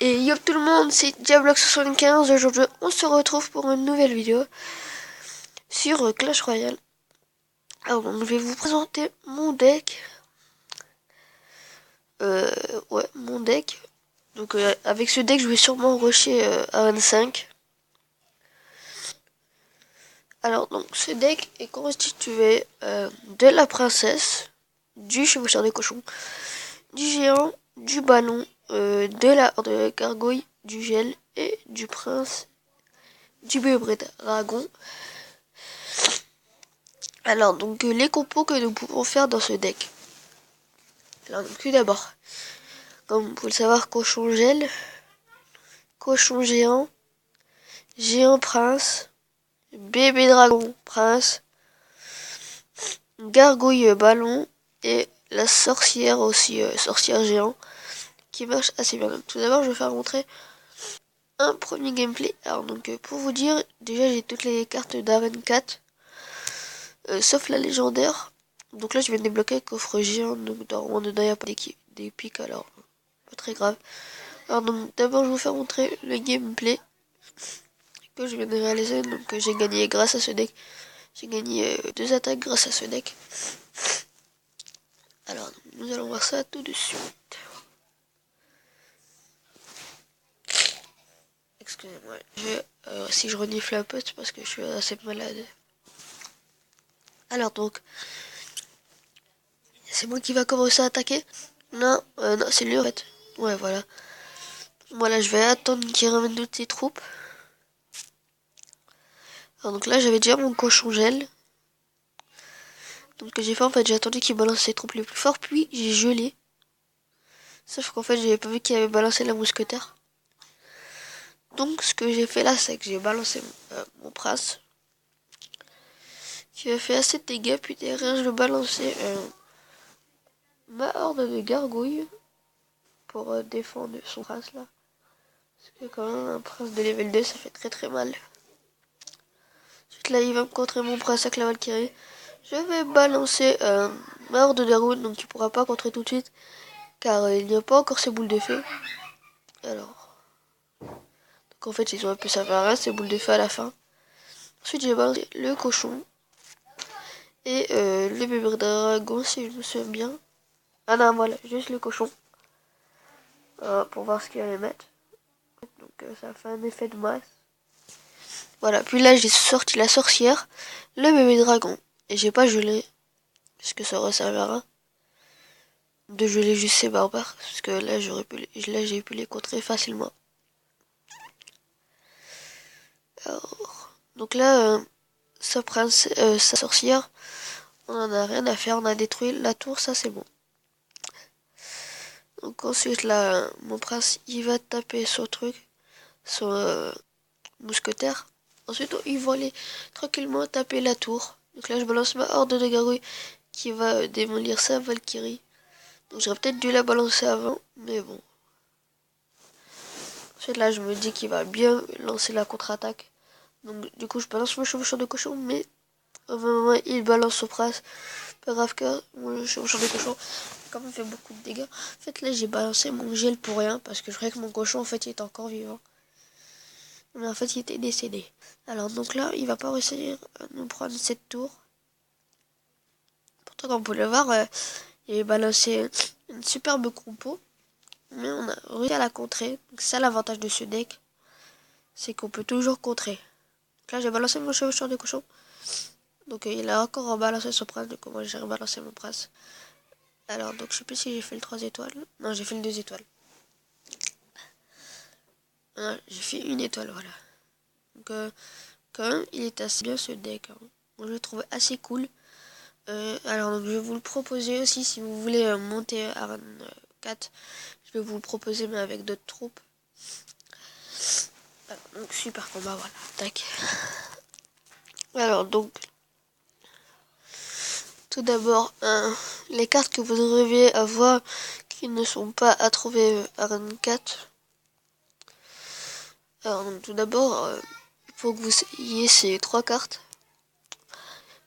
Et yo tout le monde, c'est Diablox75. Aujourd'hui, on se retrouve pour une nouvelle vidéo sur Clash Royale. Alors, donc, je vais vous présenter mon deck. Ouais, mon deck. Donc, avec ce deck, je vais sûrement rusher à 25. Alors, donc, ce deck est constitué de la princesse, du chevaucheur des cochons, du géant, du ballon, de la horde gargouille, du gel et du prince, du bébé dragon. Alors, donc, les compos que nous pouvons faire dans ce deck. Alors, donc, tout d'abord, comme vous le savoir, cochon gel, cochon géant, géant prince, bébé dragon prince, gargouille ballon et la sorcière aussi, sorcière géant, qui marche assez bien. Donc, tout d'abord, je vais faire montrer un premier gameplay. Alors, donc, pour vous dire, déjà, j'ai toutes les cartes d'Arène 4, sauf la légendaire. Donc là, je viens de débloquer le coffre géant, donc dans dedans, il n'y a pas des pics, alors pas très grave. Alors donc, d'abord, je vais vous faire montrer le gameplay que je viens de réaliser. Donc, j'ai gagné grâce à ce deck. J'ai gagné 2 attaques grâce à ce deck. Alors, nous allons voir ça tout de suite. Excusez-moi, si je renifle un peu, c'est parce que je suis assez malade. Alors donc, c'est moi qui va commencer à attaquer. Non, non, c'est lui en fait. Ouais, voilà. Voilà, je vais attendre qu'il ramène toutes ses troupes. Alors donc là, j'avais déjà mon cochon gel. Donc ce que j'ai fait, en fait, j'ai attendu qu'il balance ses troupes les plus forts, puis j'ai gelé. Sauf qu'en fait, j'avais pas vu qu'il avait balancé la mousquetaire. Donc ce que j'ai fait là, c'est que j'ai balancé mon prince, qui a fait assez de dégâts, puis derrière, je balançais ma horde de gargouilles pour défendre son prince là. Parce que quand même, un prince de level 2, ça fait très très mal. Ensuite là, il va me contrer mon prince avec la Valkyrie. Je vais balancer ma horde de gargouilles, donc il pourra pas contrer tout de suite, car il n'y a pas encore ses boules de feu. Alors, donc en fait, ils ont un peu servi à rien, ces boules de feu à la fin. Ensuite, j'ai balancé le cochon et le bébé dragon, si je me souviens bien. Ah non, voilà, juste le cochon. Pour voir ce qu'il allait mettre. Donc ça fait un effet de masse. Voilà, puis là j'ai sorti la sorcière, le bébé dragon. Et j'ai pas gelé, parce que ça aurait servi à rien de geler juste ces barbares. Parce que là j'ai pu les contrer facilement. Alors, donc là, sa sorcière, on en a rien à faire, on a détruit la tour, ça c'est bon. Donc ensuite là, mon prince il va taper son truc, son mousquetaire. Ensuite ils vont aller tranquillement taper la tour. Donc là je balance ma horde de gargouilles qui va démolir sa Valkyrie. Donc j'aurais peut-être dû la balancer avant, mais bon. Ensuite là je me dis qu'il va bien lancer la contre-attaque. Donc du coup je balance mon chevaucheur de cochon, mais au moment où il balance son prince, pas grave que mon chevaucheur de cochon quand même fait beaucoup de dégâts. En fait là j'ai balancé mon gel pour rien, parce que je croyais que mon cochon en fait il était encore vivant. Mais en fait il était décédé. Alors donc là il va pas réussir à nous prendre cette tour. Pourtant comme vous pouvez le voir, il avait balancé une superbe compo. Mais on a réussi à la contrer. C'est ça l'avantage de ce deck. C'est qu'on peut toujours contrer. Donc là j'ai balancé mon chevaucheur de cochon. Donc il a encore rebalancé son prince. Du coup moi j'ai rebalancé mon prince. Alors donc je sais plus si j'ai fait le 3 étoiles. Non, j'ai fait le 2 étoiles. J'ai fait une étoile, voilà. Donc quand même il est assez bien ce deck. Hein. Moi je le trouve assez cool. Alors donc je vais vous le proposer aussi si vous voulez monter Arène 4. Je vais vous le proposer mais avec d'autres troupes. Alors, donc super combat, voilà. Tac. Alors donc tout d'abord les cartes que vous devriez avoir qui ne sont pas à trouver à Arène 4. Alors donc, tout d'abord il faut que vous ayez ces 3 cartes.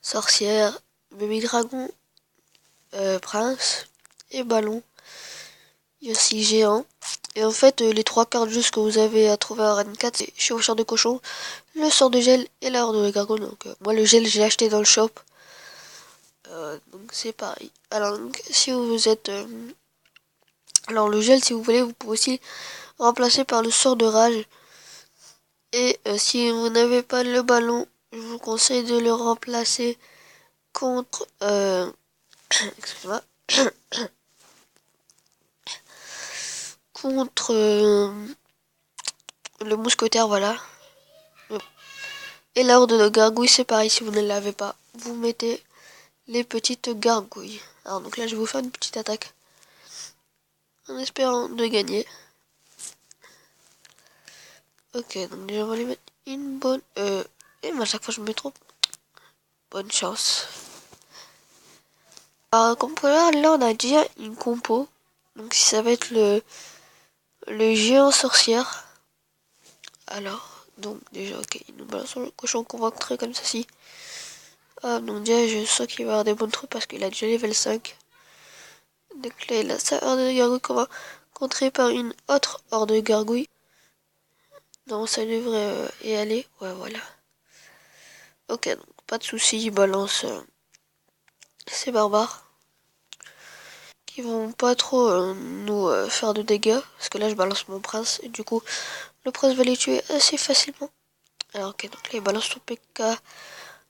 Sorcière, bébé dragon, prince et ballon. Il y a aussi géant. Et en fait, les 3 quarts juste que vous avez à trouver à Rennes 4, c'est chevaucheur de cochon, le sort de gel et la horde de gargouille. Donc moi le gel j'ai acheté dans le shop. Donc c'est pareil. Alors donc, si vous êtes... alors le gel si vous voulez, vous pouvez aussi remplacer par le sort de rage. Et si vous n'avez pas le ballon, je vous conseille de le remplacer contre... excusez-moi. Contre le mousquetaire, voilà. Et la horde de gargouilles, c'est pareil, si vous ne l'avez pas, vous mettez les petites gargouilles. Alors donc là, je vais vous faire une petite attaque. En espérant de gagner. Ok, donc déjà, on va lui mettre une bonne... et à chaque fois, je me trompe. Bonne chance. Alors, comme vous pouvez voir, là, on a déjà une compo. Donc ça va être le géant sorcière. Alors, donc déjà, ok, nous balançons le cochon qu'on va contrer comme ceci. Ah, donc déjà, je sens qu'il va avoir des bonnes troupes parce qu'il a déjà level 5. Donc là, il a sa horde de gargouilles qu'on va contrer par une autre horde de gargouilles. Non, ça devrait y aller. Ouais, voilà. Ok, donc pas de soucis, il balance ces barbares. Qui vont pas trop nous faire de dégâts. Parce que là, je balance mon prince. Et du coup, le prince va les tuer assez facilement. Alors, ok, donc là, il balance son PK.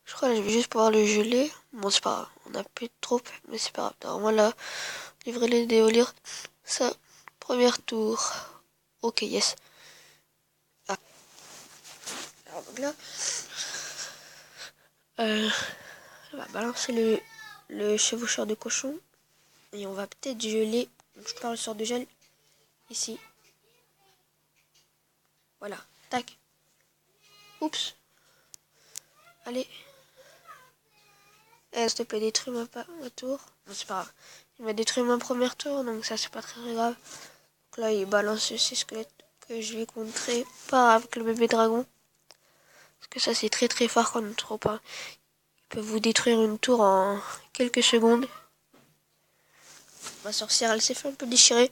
Je crois que je vais juste pouvoir le geler. Bon, c'est pas grave. On a plus de troupes, mais c'est pas grave. Normalement, là, livrer les déolire. Ça, première tour. Ok, yes. Ah. Alors, donc là, on va balancer le chevaucheur de cochon. Et on va peut-être geler. Donc, je parle sur de gel. Ici. Voilà. Tac. Oups. Allez. S'il te plaît, détruis ma tour. Non, c'est pas grave. Il m'a détruit ma première tour, donc ça, c'est pas très grave. Donc là, il balance ces squelettes que je vais contrer. Pas avec le bébé dragon. Parce que ça, c'est très très fort quand on ne trouve pas. Il peut vous détruire une tour en quelques secondes. Ma sorcière, elle s'est fait un peu déchirer.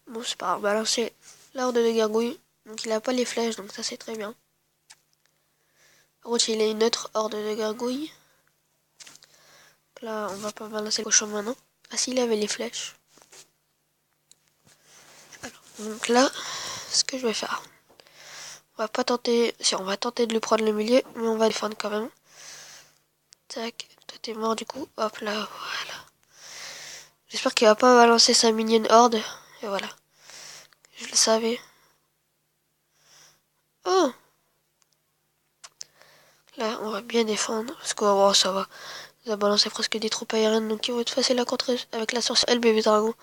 Bon, c'est pas grave. Balancer la horde de gargouilles. Donc il a pas les flèches, donc ça, c'est très bien. Par contre, il a une autre horde de gargouilles. Là, on va pas balancer le cochon maintenant. Ah, s'il avait les flèches. Alors, donc là, ce que je vais faire. On va pas tenter. Si, on va tenter de lui prendre le milieu, mais on va défendre quand même. Tac. Toi, t'es mort du coup. Hop là, voilà. J'espère qu'il va pas balancer sa minienne horde. Et voilà. Je le savais. Oh! Là, on va bien défendre. Parce que oh, ça va. Il a balancé presque des troupes aériennes. Donc, ils vont être faciles à contrer avec la sorcière et le bébé dragon.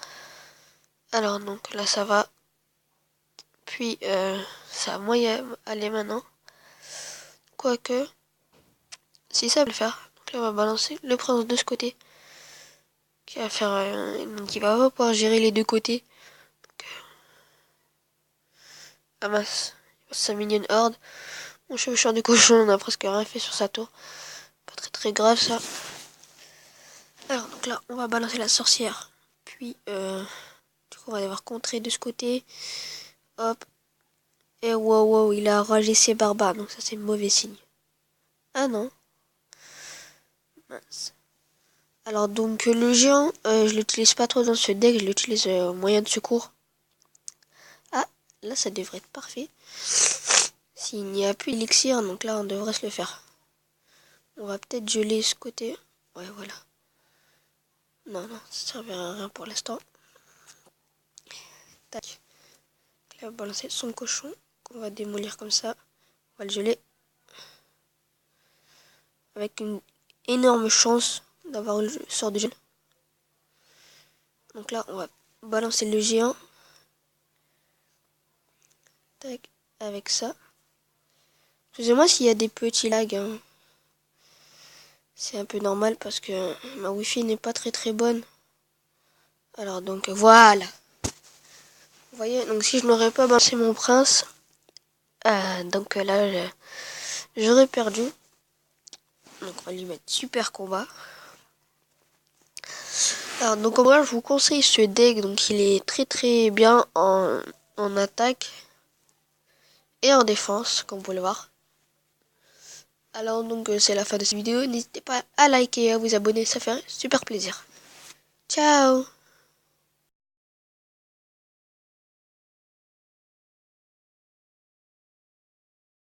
Alors, donc là, ça va. Puis, ça va moyen aller maintenant. Quoique, si ça peut le faire. Donc là, on va balancer le prince de ce côté. Qui va faire. Donc, il va pas pouvoir gérer les deux côtés. Donc, ah mince. Sa minienne horde. Mon chevaucheur de cochon, on a presque rien fait sur sa tour. Pas très très grave ça. Alors donc là, on va balancer la sorcière. Puis, du coup, on va devoir contrer de ce côté. Hop. Et wow, wow, il a enragé ses barbares. Donc ça, c'est mauvais signe. Ah non. Mince. Alors donc le géant, je l'utilise pas trop dans ce deck. Je l'utilise au moyen de secours. Ah, là, ça devrait être parfait. S'il n'y a plus d'élixir, donc là, on devrait se le faire. On va peut-être geler ce côté. Ouais, voilà. Non, non, ça servira à rien pour l'instant. Tac. Là, on va balancer son cochon, qu'on va démolir comme ça. On va le geler. Avec une énorme chance d'avoir le sort de gel. Donc là, on va balancer le géant. Tac, avec ça. Excusez-moi s'il y a des petits lags. Hein. C'est un peu normal parce que ma wifi n'est pas très très bonne. Alors donc voilà. Vous voyez, donc si je n'aurais pas balancé mon prince, donc là j'aurais perdu. Donc on va lui mettre super combat. Alors donc moi je vous conseille ce deck, donc il est très très bien en en attaque et en défense, comme vous pouvez le voir. Alors donc c'est la fin de cette vidéo. N'hésitez pas à liker et à vous abonner, ça fait un super plaisir. Ciao!